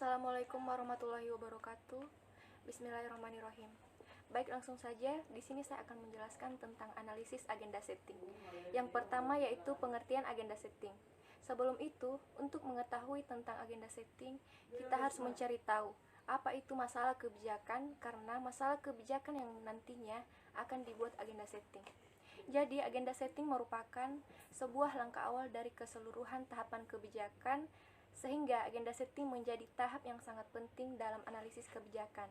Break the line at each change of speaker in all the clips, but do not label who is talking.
Assalamualaikum warahmatullahi wabarakatuh. Bismillahirrahmanirrahim. Baik, langsung saja. Di sini saya akan menjelaskan tentang analisis agenda setting. Yang pertama yaitu pengertian agenda setting. Sebelum itu, untuk mengetahui tentang agenda setting, kita harus mencari tahu apa itu masalah kebijakan, karena masalah kebijakan yang nantinya akan dibuat agenda setting. Jadi, agenda setting merupakan sebuah langkah awal dari keseluruhan tahapan kebijakan, sehingga agenda setting menjadi tahap yang sangat penting dalam analisis kebijakan.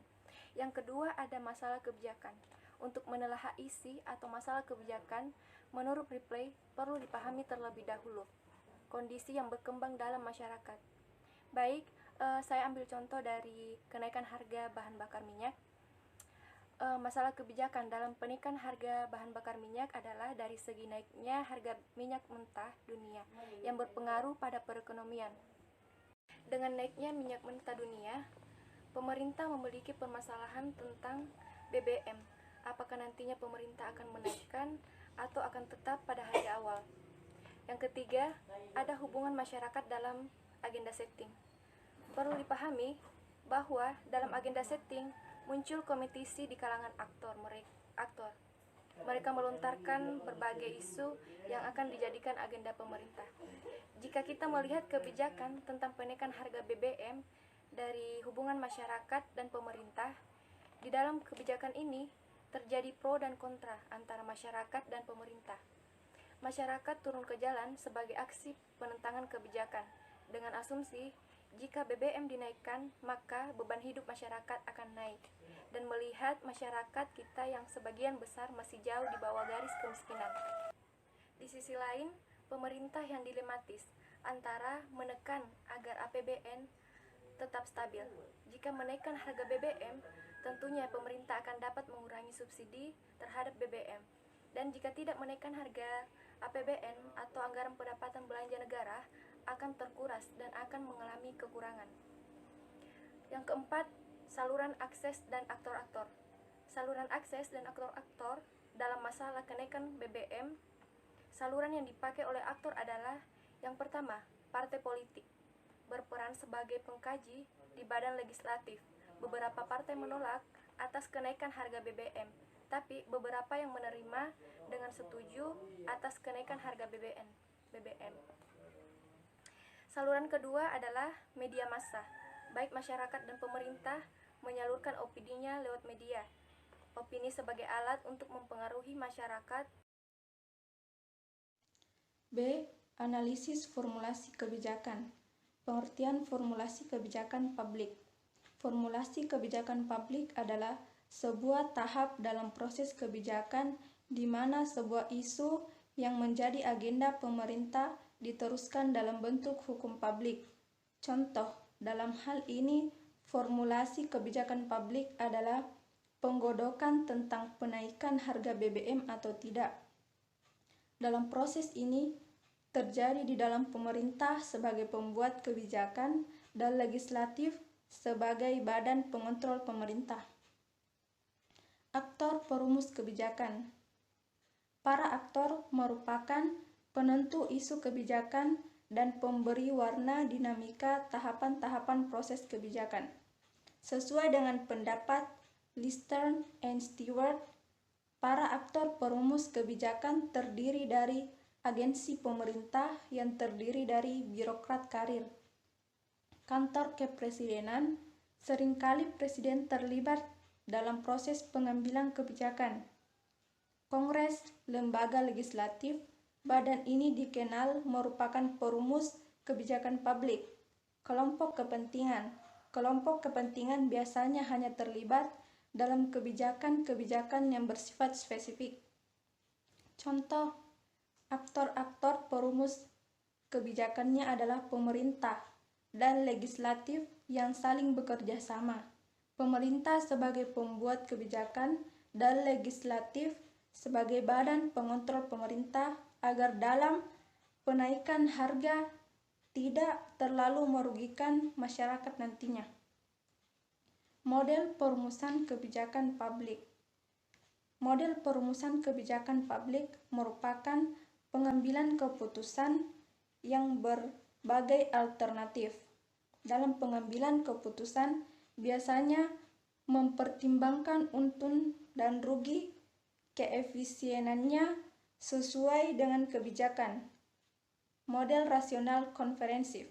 Yang kedua, ada masalah kebijakan. Untuk menelaah isi atau masalah kebijakan, menurut Ripley, perlu dipahami terlebih dahulu kondisi yang berkembang dalam masyarakat. Baik, saya ambil contoh dari kenaikan harga bahan bakar minyak. Masalah kebijakan dalam penaikan harga bahan bakar minyak adalah dari segi naiknya harga minyak mentah dunia yang berpengaruh pada perekonomian. Dengan naiknya minyak mentah dunia, pemerintah memiliki permasalahan tentang BBM. Apakah nantinya pemerintah akan menaikkan atau akan tetap pada harga awal? Yang ketiga, ada hubungan masyarakat dalam agenda setting. Perlu dipahami bahwa dalam agenda setting muncul kompetisi di kalangan aktor. Mereka melontarkan berbagai isu yang akan dijadikan agenda pemerintah. Jika kita melihat kebijakan tentang penaikan harga BBM dari hubungan masyarakat dan pemerintah, di dalam kebijakan ini terjadi pro dan kontra antara masyarakat dan pemerintah. Masyarakat turun ke jalan sebagai aksi penentangan kebijakan dengan asumsi jika BBM dinaikkan, maka beban hidup masyarakat akan naik, dan melihat masyarakat kita yang sebagian besar masih jauh di bawah garis kemiskinan. Di sisi lain, pemerintah yang dilematis antara menekan agar APBN tetap stabil. Jika menaikkan harga BBM, tentunya pemerintah akan dapat mengurangi subsidi terhadap BBM. Dan jika tidak menaikkan harga APBN atau anggaran pendapatan belanja negara akan terkuras dan akan mengalami kekurangan. Yang keempat, saluran akses dan aktor-aktor. Saluran akses dan aktor-aktor dalam masalah kenaikan BBM, saluran yang dipakai oleh aktor adalah yang pertama, partai politik berperan sebagai pengkaji di badan legislatif. Beberapa partai menolak atas kenaikan harga BBM, tapi beberapa yang menerima dengan setuju atas kenaikan harga BBM. Saluran kedua adalah media massa. Baik masyarakat dan pemerintah menyalurkan opininya lewat media. Opini sebagai alat untuk mempengaruhi masyarakat.
B. Analisis formulasi kebijakan. Pengertian formulasi kebijakan publik. Formulasi kebijakan publik adalah sebuah tahap dalam proses kebijakan di mana sebuah isu yang menjadi agenda pemerintah diteruskan dalam bentuk hukum publik. Contoh, dalam hal ini, formulasi kebijakan publik adalah penggodokan tentang penaikan harga BBM atau tidak. Dalam proses ini, terjadi di dalam pemerintah sebagai pembuat kebijakan dan legislatif sebagai badan pengontrol pemerintah. Aktor perumus kebijakan. Para aktor merupakan penentu isu kebijakan dan pemberi warna dinamika tahapan-tahapan proses kebijakan. Sesuai dengan pendapat Lister and Stewart, para aktor perumus kebijakan terdiri dari agensi pemerintah yang terdiri dari birokrat karir. Kantor kepresidenan, seringkali presiden terlibat dalam proses pengambilan kebijakan. Kongres, lembaga legislatif, badan ini dikenal merupakan perumus kebijakan publik. Kelompok kepentingan biasanya hanya terlibat dalam kebijakan-kebijakan yang bersifat spesifik. Contoh, aktor-aktor perumus kebijakannya adalah pemerintah dan legislatif yang saling bekerja sama. Pemerintah sebagai pembuat kebijakan dan legislatif sebagai badan pengontrol pemerintah agar dalam penaikan harga tidak terlalu merugikan masyarakat nantinya. Model perumusan kebijakan publik. Model perumusan kebijakan publik merupakan pengambilan keputusan yang berbagai alternatif. dalam pengambilan keputusan biasanya mempertimbangkan untung dan rugi keefisienannya sesuai dengan kebijakan. Model rasional konferensif.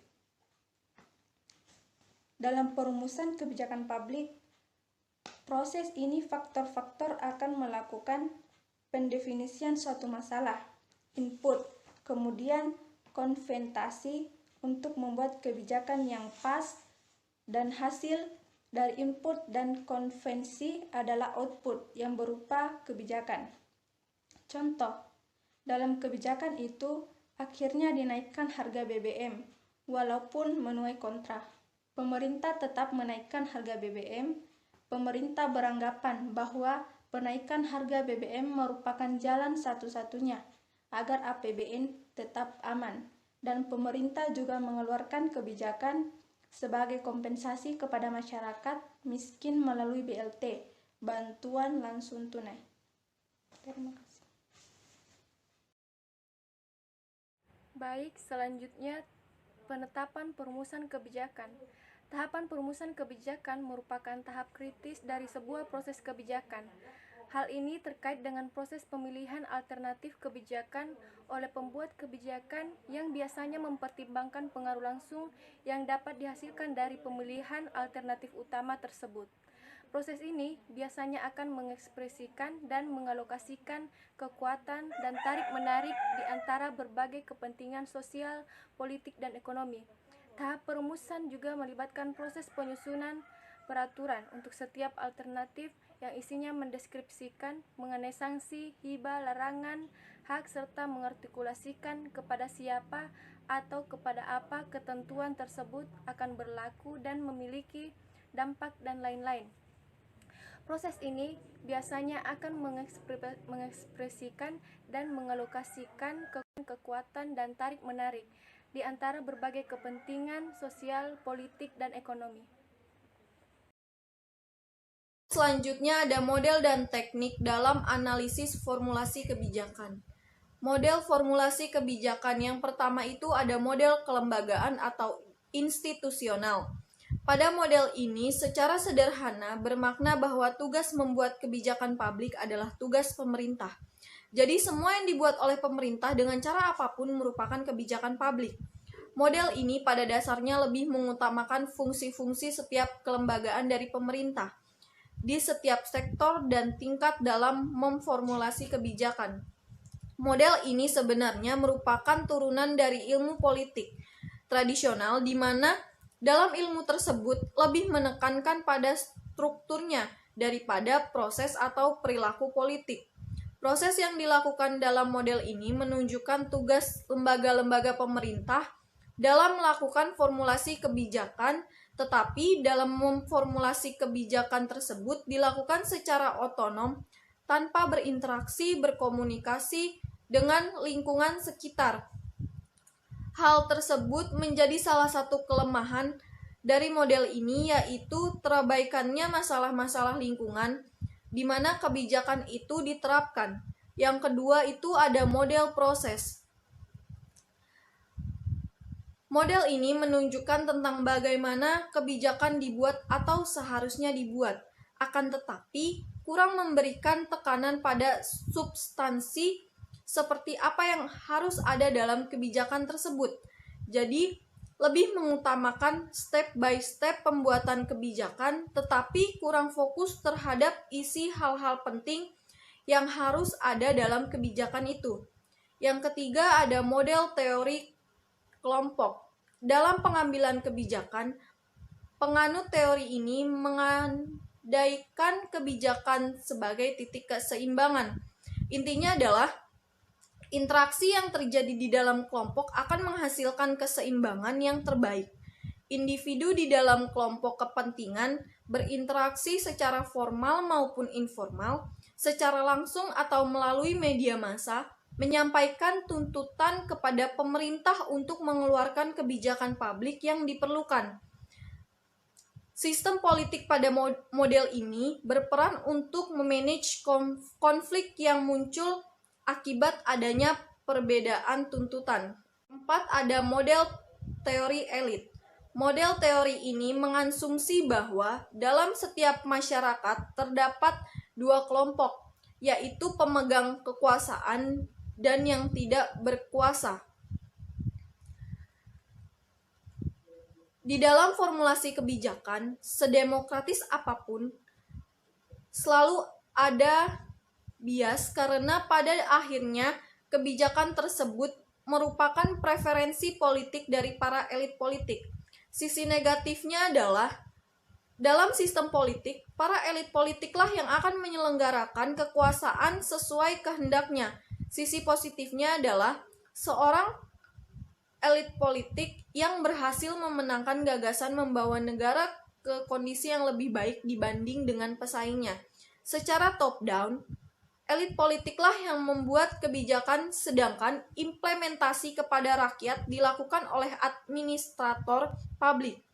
Dalam perumusan kebijakan publik, proses ini faktor-faktor akan melakukan pendefinisian suatu masalah, input, kemudian konventasi untuk membuat kebijakan yang pas, dan hasil dari input dan konvensi adalah output yang berupa kebijakan. Contoh, dalam kebijakan itu akhirnya dinaikkan harga BBM, walaupun menuai kontra. Pemerintah tetap menaikkan harga BBM. Pemerintah beranggapan bahwa penaikan harga BBM merupakan jalan satu-satunya agar APBN tetap aman, dan pemerintah juga mengeluarkan kebijakan sebagai kompensasi kepada masyarakat miskin melalui BLT, bantuan langsung tunai. Terima kasih.
Baik, selanjutnya penetapan perumusan kebijakan. Tahapan perumusan kebijakan merupakan tahap kritis dari sebuah proses kebijakan. Hal ini terkait dengan proses pemilihan alternatif kebijakan oleh pembuat kebijakan yang biasanya mempertimbangkan pengaruh langsung yang dapat dihasilkan dari pemilihan alternatif utama tersebut. Proses ini biasanya akan mengekspresikan dan mengalokasikan kekuatan dan tarik-menarik di antara berbagai kepentingan sosial, politik, dan ekonomi. Tahap perumusan juga melibatkan proses penyusunan peraturan untuk setiap alternatif yang isinya mendeskripsikan mengenai sanksi, hibah, larangan, hak, serta mengartikulasikan kepada siapa atau kepada apa ketentuan tersebut akan berlaku dan memiliki dampak dan lain-lain. Proses ini biasanya akan mengekspresikan dan mengalokasikan kekuatan dan tarik-menarik di antara berbagai kepentingan sosial, politik, dan ekonomi.
Selanjutnya ada model dan teknik dalam analisis formulasi kebijakan. Model formulasi kebijakan yang pertama itu ada model kelembagaan atau institusional. Pada model ini secara sederhana bermakna bahwa tugas membuat kebijakan publik adalah tugas pemerintah. Jadi semua yang dibuat oleh pemerintah dengan cara apapun merupakan kebijakan publik. Model ini pada dasarnya lebih mengutamakan fungsi-fungsi setiap kelembagaan dari pemerintah di setiap sektor dan tingkat dalam memformulasi kebijakan. Model ini sebenarnya merupakan turunan dari ilmu politik tradisional di mana dalam ilmu tersebut lebih menekankan pada strukturnya daripada proses atau perilaku politik. Proses yang dilakukan dalam model ini menunjukkan tugas lembaga-lembaga pemerintah dalam melakukan formulasi kebijakan, tetapi dalam memformulasi kebijakan tersebut dilakukan secara otonom tanpa berinteraksi, berkomunikasi dengan lingkungan sekitar. Hal tersebut menjadi salah satu kelemahan dari model ini, yaitu terabaikannya masalah-masalah lingkungan di mana kebijakan itu diterapkan. Yang kedua itu ada model proses. Model ini menunjukkan tentang bagaimana kebijakan dibuat atau seharusnya dibuat, akan tetapi kurang memberikan tekanan pada substansi seperti apa yang harus ada dalam kebijakan tersebut. Jadi, lebih mengutamakan step by step pembuatan kebijakan, tetapi kurang fokus terhadap isi hal-hal penting yang harus ada dalam kebijakan itu. Yang ketiga ada model teori kelompok. Dalam pengambilan kebijakan, penganut teori ini mengandaikan kebijakan sebagai titik keseimbangan. Intinya adalah interaksi yang terjadi di dalam kelompok akan menghasilkan keseimbangan yang terbaik. Individu di dalam kelompok kepentingan berinteraksi secara formal maupun informal, secara langsung atau melalui media massa, menyampaikan tuntutan kepada pemerintah untuk mengeluarkan kebijakan publik yang diperlukan. Sistem politik pada model ini berperan untuk memanage konflik yang muncul akibat adanya perbedaan tuntutan. 4. Ada model teori elit. Model teori ini mengasumsi bahwa dalam setiap masyarakat terdapat dua kelompok, yaitu pemegang kekuasaan dan yang tidak berkuasa. Di dalam formulasi kebijakan, sedemokratis apapun, selalu ada bias karena pada akhirnya kebijakan tersebut merupakan preferensi politik dari para elit politik. Sisi negatifnya adalah dalam sistem politik, para elit politiklah yang akan menyelenggarakan kekuasaan sesuai kehendaknya. Sisi positifnya adalah seorang elit politik yang berhasil memenangkan gagasan membawa negara ke kondisi yang lebih baik dibanding dengan pesaingnya. Secara top-down, elit politiklah yang membuat kebijakan, sedangkan implementasi kepada rakyat dilakukan oleh administrator publik.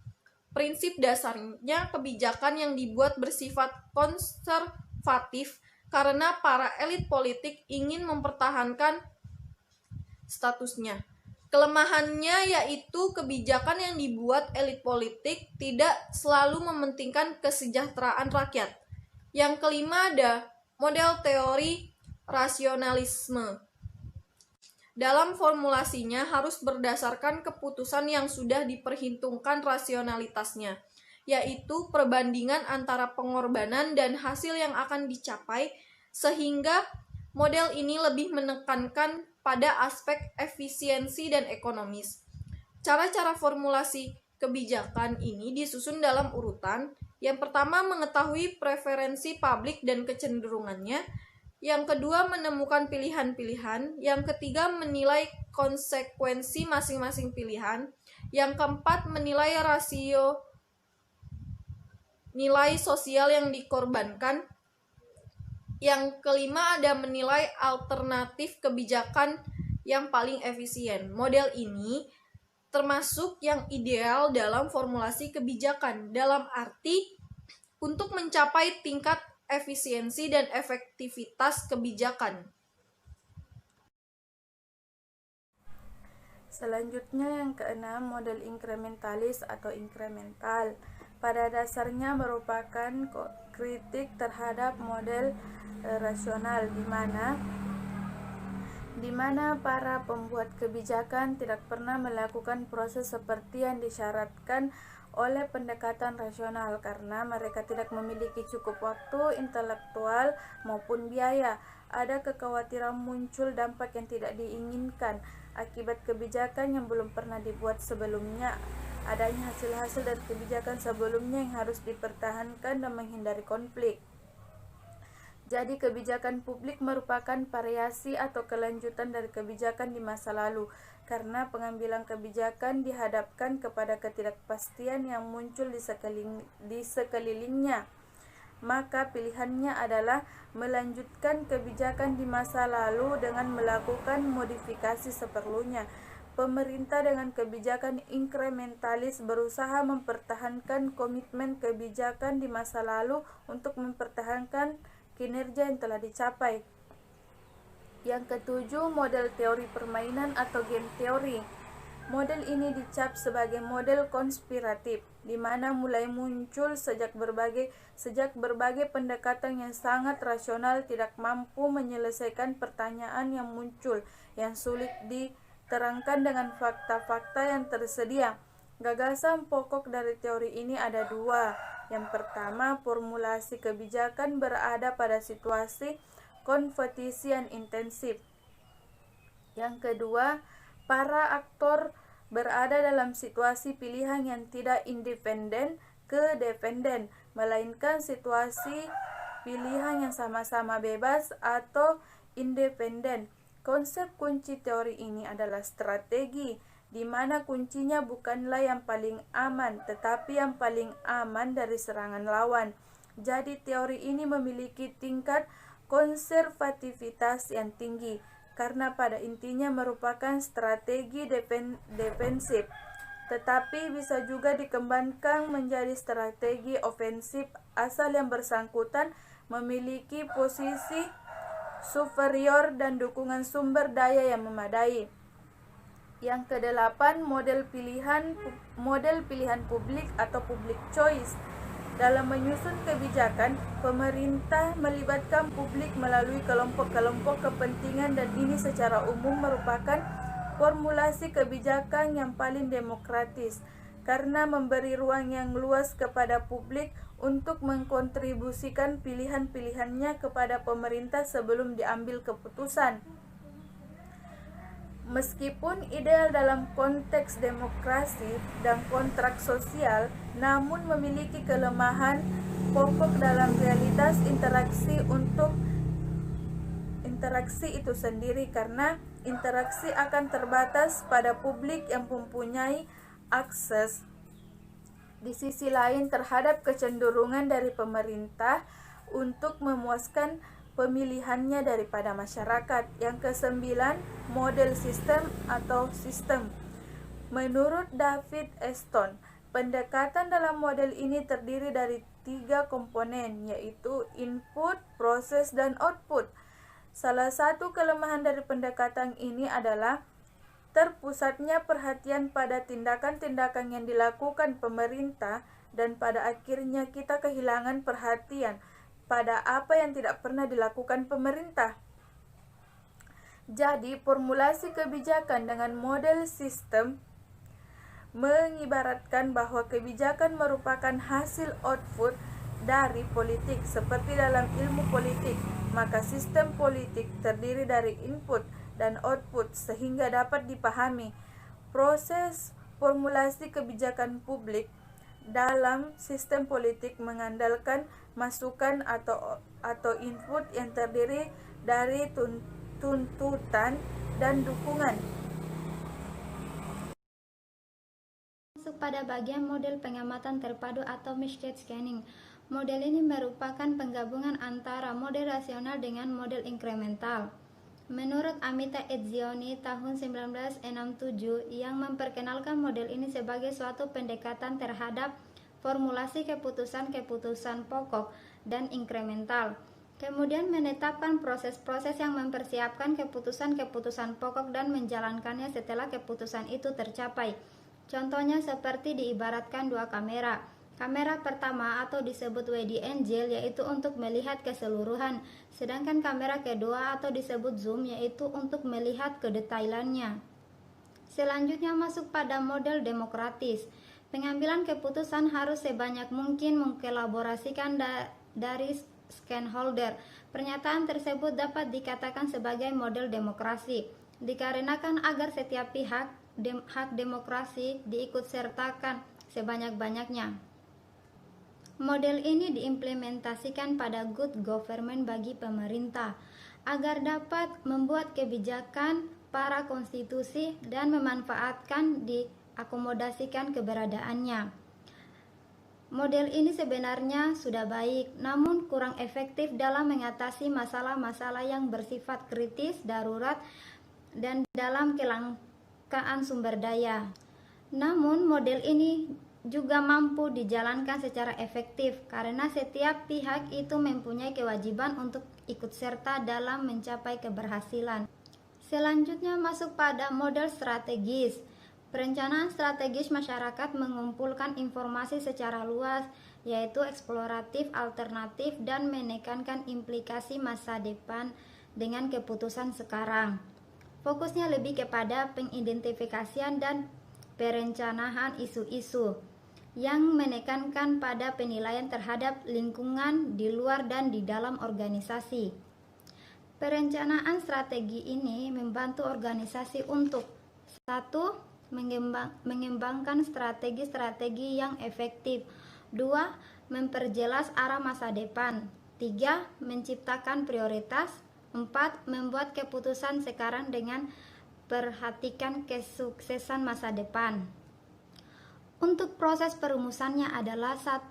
Prinsip dasarnya kebijakan yang dibuat bersifat konservatif karena para elit politik ingin mempertahankan statusnya. Kelemahannya yaitu kebijakan yang dibuat elit politik tidak selalu mementingkan kesejahteraan rakyat. Yang kelima ada model teori rasionalisme. Dalam formulasinya harus berdasarkan keputusan yang sudah diperhitungkan rasionalitasnya, yaitu perbandingan antara pengorbanan dan hasil yang akan dicapai, sehingga model ini lebih menekankan pada aspek efisiensi dan ekonomis. Cara-cara formulasi kebijakan ini disusun dalam urutan. Yang pertama, mengetahui preferensi publik dan kecenderungannya. Yang kedua, menemukan pilihan-pilihan. Yang ketiga, menilai konsekuensi masing-masing pilihan. Yang keempat, menilai rasio nilai sosial yang dikorbankan. Yang kelima, ada menilai alternatif kebijakan yang paling efisien. Model ini termasuk yang ideal dalam formulasi kebijakan, dalam arti untuk mencapai tingkat efisiensi dan efektivitas kebijakan.
Selanjutnya yang keenam, model inkrementalis atau inkremental. Pada dasarnya merupakan kritik terhadap model rasional di mana para pembuat kebijakan tidak pernah melakukan proses seperti yang disyaratkan oleh pendekatan rasional karena mereka tidak memiliki cukup waktu intelektual maupun biaya. Ada kekhawatiran muncul dampak yang tidak diinginkan akibat kebijakan yang belum pernah dibuat sebelumnya. Adanya hasil-hasil dari kebijakan sebelumnya yang harus dipertahankan dan menghindari konflik. Jadi kebijakan publik merupakan variasi atau kelanjutan dari kebijakan di masa lalu, karena pengambilan kebijakan dihadapkan kepada ketidakpastian yang muncul di sekelilingnya. Maka pilihannya adalah melanjutkan kebijakan di masa lalu dengan melakukan modifikasi seperlunya. Pemerintah dengan kebijakan inkrementalis berusaha mempertahankan komitmen kebijakan di masa lalu untuk mempertahankan kinerja yang telah dicapai. Yang ketujuh, model teori permainan atau game teori. Model ini dicap sebagai model konspiratif, di mana mulai muncul sejak berbagai pendekatan yang sangat rasional tidak mampu menyelesaikan pertanyaan yang muncul, yang sulit diterangkan dengan fakta-fakta yang tersedia. Gagasan pokok dari teori ini ada dua. Yang pertama, formulasi kebijakan berada pada situasi kompetisi yang intensif. Yang kedua, para aktor berada dalam situasi pilihan yang tidak independen ke dependen, melainkan situasi pilihan yang sama-sama bebas atau independen. Konsep kunci teori ini adalah strategi, di mana kuncinya bukanlah yang paling aman, tetapi yang paling aman dari serangan lawan. Jadi teori ini memiliki tingkat konservativitas yang tinggi, karena pada intinya merupakan strategi defensif, tetapi bisa juga dikembangkan menjadi strategi ofensif asal yang bersangkutan memiliki posisi superior dan dukungan sumber daya yang memadai.
Yang kedelapan, model pilihan publik atau public choice. Dalam menyusun kebijakan, pemerintah melibatkan publik melalui kelompok-kelompok kepentingan dan ini secara umum merupakan formulasi kebijakan yang paling demokratis karena memberi ruang yang luas kepada publik untuk mengkontribusikan pilihan-pilihannya kepada pemerintah sebelum diambil keputusan. Meskipun ideal dalam konteks demokrasi dan kontrak sosial, namun memiliki kelemahan pokok dalam realitas interaksi itu sendiri karena interaksi akan terbatas pada publik yang mempunyai akses di sisi lain terhadap kecenderungan dari pemerintah untuk memuaskan pemilihannya daripada masyarakat. Yang kesembilan, model sistem atau sistem. Menurut David Eston, pendekatan dalam model ini terdiri dari 3 komponen, yaitu input, proses, dan output. Salah satu kelemahan dari pendekatan ini adalah terpusatnya perhatian pada tindakan-tindakan yang dilakukan pemerintah dan pada akhirnya kita kehilangan perhatian pada apa yang tidak pernah dilakukan pemerintah. Jadi, formulasi kebijakan dengan model sistem mengibaratkan bahwa kebijakan merupakan hasil output dari politik. Seperti dalam ilmu politik, maka sistem politik terdiri dari input dan output sehingga dapat dipahami. Proses formulasi kebijakan publik dalam sistem politik mengandalkan masukan atau input yang terdiri dari tuntutan dan dukungan.
Masuk pada bagian model pengamatan terpadu atau mixed scanning. Model ini merupakan penggabungan antara model rasional dengan model inkremental. Menurut Amita Etzioni tahun 1967 yang memperkenalkan model ini sebagai suatu pendekatan terhadap formulasi keputusan-keputusan pokok dan inkremental. Kemudian menetapkan proses-proses yang mempersiapkan keputusan-keputusan pokok dan menjalankannya setelah keputusan itu tercapai. Contohnya seperti diibaratkan 2 kamera. Kamera pertama atau disebut wide angle yaitu untuk melihat keseluruhan, sedangkan kamera kedua atau disebut zoom yaitu untuk melihat kedetailannya. Selanjutnya masuk pada model demokratis. Pengambilan keputusan harus sebanyak mungkin mengkolaborasikan dari stakeholder. Pernyataan tersebut dapat dikatakan sebagai model demokrasi, dikarenakan agar setiap pihak hak demokrasi diikutsertakan sebanyak-banyaknya. Model ini diimplementasikan pada good government bagi pemerintah agar dapat membuat kebijakan para konstitusi dan memanfaatkan diakomodasikan keberadaannya. Model ini sebenarnya sudah baik, namun kurang efektif dalam mengatasi masalah-masalah yang bersifat kritis, darurat, dan dalam kelangkaan sumber daya. Namun model ini juga mampu dijalankan secara efektif karena setiap pihak itu mempunyai kewajiban untuk ikut serta dalam mencapai keberhasilan. Selanjutnya masuk pada model strategis. Perencanaan strategis masyarakat mengumpulkan informasi secara luas, yaitu eksploratif, alternatif, dan menekankan implikasi masa depan dengan keputusan sekarang. Fokusnya lebih kepada pengidentifikasian dan perencanaan isu-isu yang menekankan pada penilaian terhadap lingkungan di luar dan di dalam organisasi. Perencanaan strategi ini membantu organisasi untuk 1. Mengembangkan strategi-strategi yang efektif. 2. Memperjelas arah masa depan. 3. Menciptakan prioritas. 4. Membuat keputusan sekarang dengan perhatikan kesuksesan masa depan. Untuk proses perumusannya adalah 1.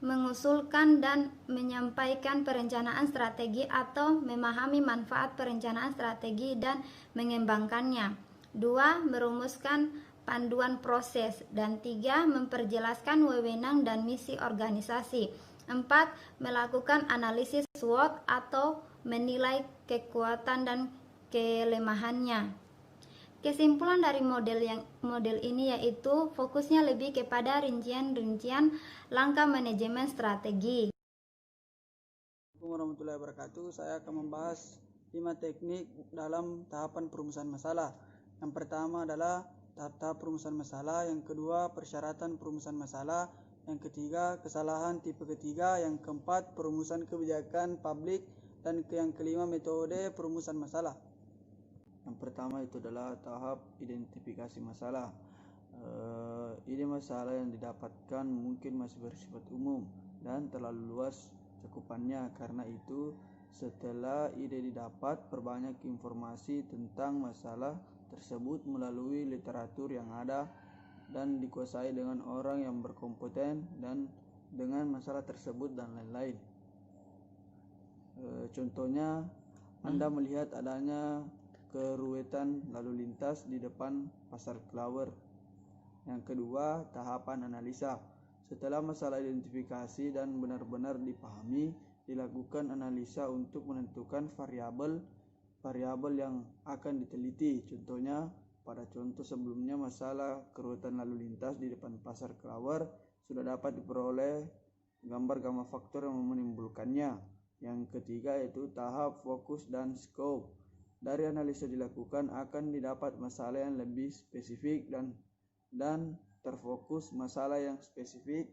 Mengusulkan dan menyampaikan perencanaan strategi atau memahami manfaat perencanaan strategi dan mengembangkannya. 2. Merumuskan panduan proses. Dan 3. Memperjelaskan wewenang dan misi organisasi. 4. Melakukan analisis SWOT atau menilai kekuatan dan kelemahannya.
Kesimpulan dari model ini yaitu fokusnya lebih kepada rincian-rincian langkah manajemen strategi.
Assalamualaikum warahmatullahi wabarakatuh. Saya akan membahas 5 teknik dalam tahapan perumusan masalah. Yang pertama adalah tahap perumusan masalah, yang kedua persyaratan perumusan masalah, yang ketiga kesalahan tipe ketiga, yang keempat perumusan kebijakan publik, dan yang kelima metode perumusan masalah. Yang pertama itu adalah tahap identifikasi masalah. Ide masalah yang didapatkan mungkin masih bersifat umum dan terlalu luas cakupannya. Karena itu, setelah ide didapat, perbanyak informasi tentang masalah tersebut melalui literatur yang ada dan dikuasai dengan orang yang berkompeten dan dengan masalah tersebut dan lain-lain. Contohnya, Anda melihat adanya keruwetan lalu lintas di depan pasar Clover. Yang kedua, tahapan analisa. Setelah masalah identifikasi dan benar-benar dipahami, dilakukan analisa untuk menentukan variabel yang akan diteliti. Contohnya, pada contoh sebelumnya, masalah keruwetan lalu lintas di depan pasar Clover sudah dapat diperoleh gambar-gambar faktor yang menimbulkannya. Yang ketiga yaitu tahap fokus dan scope. Dari analisa dilakukan akan didapat masalah yang lebih spesifik dan terfokus. Masalah yang spesifik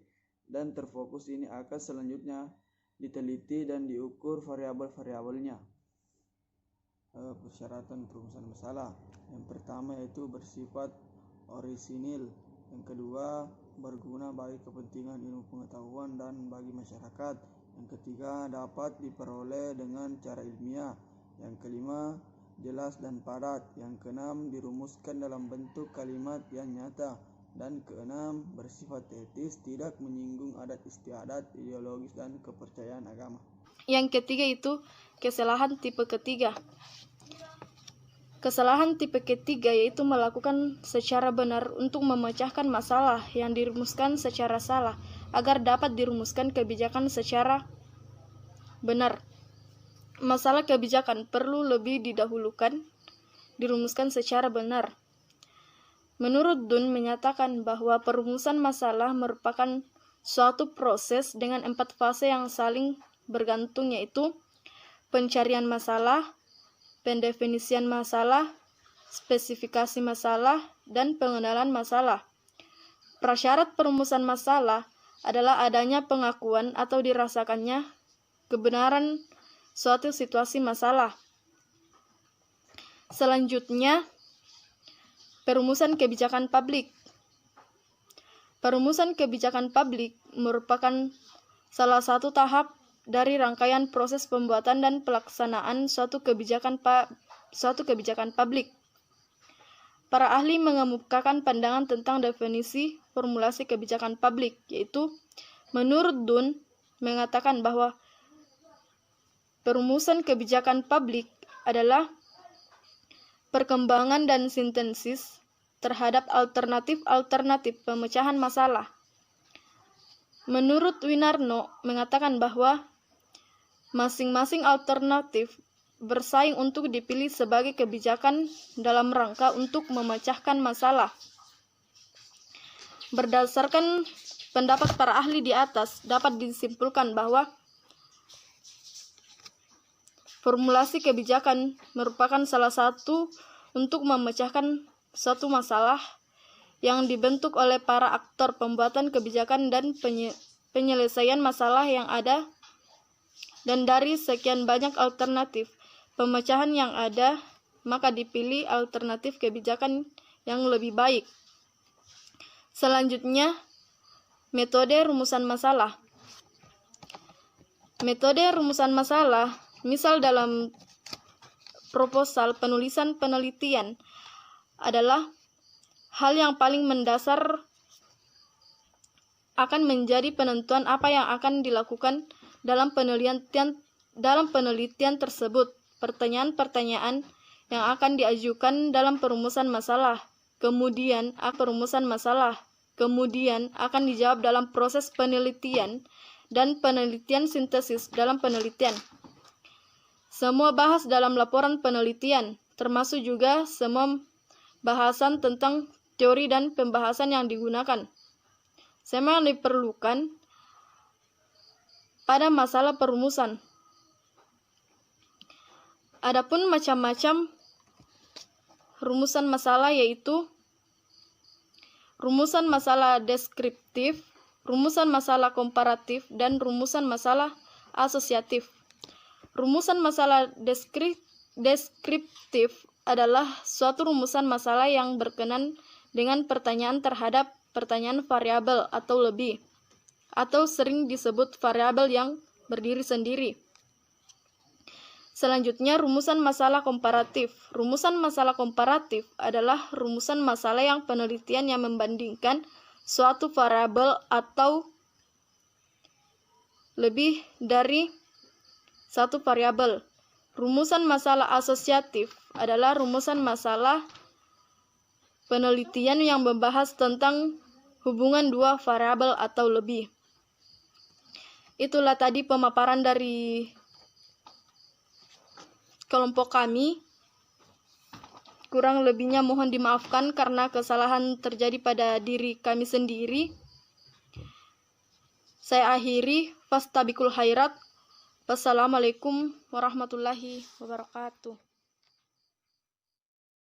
dan terfokus ini akan selanjutnya diteliti dan diukur variabel-variabelnya. Persyaratan perumusan masalah. Yang pertama yaitu bersifat orisinil. Yang kedua, berguna bagi kepentingan ilmu pengetahuan dan bagi masyarakat. Yang ketiga, dapat diperoleh dengan cara ilmiah. Yang kelima, jelas dan padat. Yang keenam, dirumuskan dalam bentuk kalimat yang nyata. Dan keenam, bersifat etis, tidak menyinggung adat istiadat, ideologis, dan kepercayaan agama.
Yang ketiga itu kesalahan tipe ketiga. Kesalahan tipe ketiga yaitu melakukan secara benar untuk memecahkan masalah yang dirumuskan secara salah agar dapat dirumuskan kebijakan secara benar. Masalah kebijakan perlu lebih didahulukan dirumuskan secara benar. Menurut Dunn menyatakan bahwa perumusan masalah merupakan suatu proses dengan 4 fase yang saling bergantung, yaitu pencarian masalah, pendefinisian masalah, spesifikasi masalah, dan pengenalan masalah. Prasyarat perumusan masalah adalah adanya pengakuan atau dirasakannya kebenaran suatu situasi masalah. Selanjutnya, perumusan kebijakan publik. Perumusan kebijakan publik merupakan salah satu tahap dari rangkaian proses pembuatan dan pelaksanaan suatu kebijakan publik. Para ahli mengemukakan pandangan tentang definisi formulasi kebijakan publik, yaitu menurut Dunn mengatakan bahwa perumusan kebijakan publik adalah perkembangan dan sintesis terhadap alternatif-alternatif pemecahan masalah. Menurut Winarno mengatakan bahwa masing-masing alternatif bersaing untuk dipilih sebagai kebijakan dalam rangka untuk memecahkan masalah. Berdasarkan pendapat para ahli di atas, dapat disimpulkan bahwa formulasi kebijakan merupakan salah satu untuk memecahkan suatu masalah yang dibentuk oleh para aktor pembuatan kebijakan dan penyelesaian masalah yang ada, dan dari sekian banyak alternatif pemecahan yang ada, maka dipilih alternatif kebijakan yang lebih baik. Selanjutnya, metode rumusan masalah. Metode rumusan masalah, misal dalam proposal penulisan penelitian, adalah hal yang paling mendasar akan menjadi penentuan apa yang akan dilakukan dalam penelitian tersebut. Pertanyaan-pertanyaan yang akan diajukan dalam perumusan masalah, kemudian akan dijawab dalam proses penelitian dan penelitian sintesis dalam penelitian. Semua bahas dalam laporan penelitian, termasuk juga semua bahasan tentang teori dan pembahasan yang digunakan. Sama yang diperlukan pada masalah perumusan. Adapun macam-macam rumusan masalah yaitu rumusan masalah deskriptif, rumusan masalah komparatif, dan rumusan masalah asosiatif. Rumusan masalah deskriptif adalah suatu rumusan masalah yang berkenan dengan pertanyaan terhadap pertanyaan variabel atau lebih, atau sering disebut variabel yang berdiri sendiri. Selanjutnya, rumusan masalah komparatif. Rumusan masalah komparatif adalah rumusan masalah yang penelitian yang membandingkan suatu variabel atau lebih dari satu variabel. Rumusan masalah asosiatif adalah rumusan masalah penelitian yang membahas tentang hubungan dua variabel atau lebih. Itulah tadi pemaparan dari kelompok kami. Kurang lebihnya mohon dimaafkan karena kesalahan terjadi pada diri kami sendiri. Saya akhiri, fastabiqul khairat. Wassalamualaikum warahmatullahi wabarakatuh.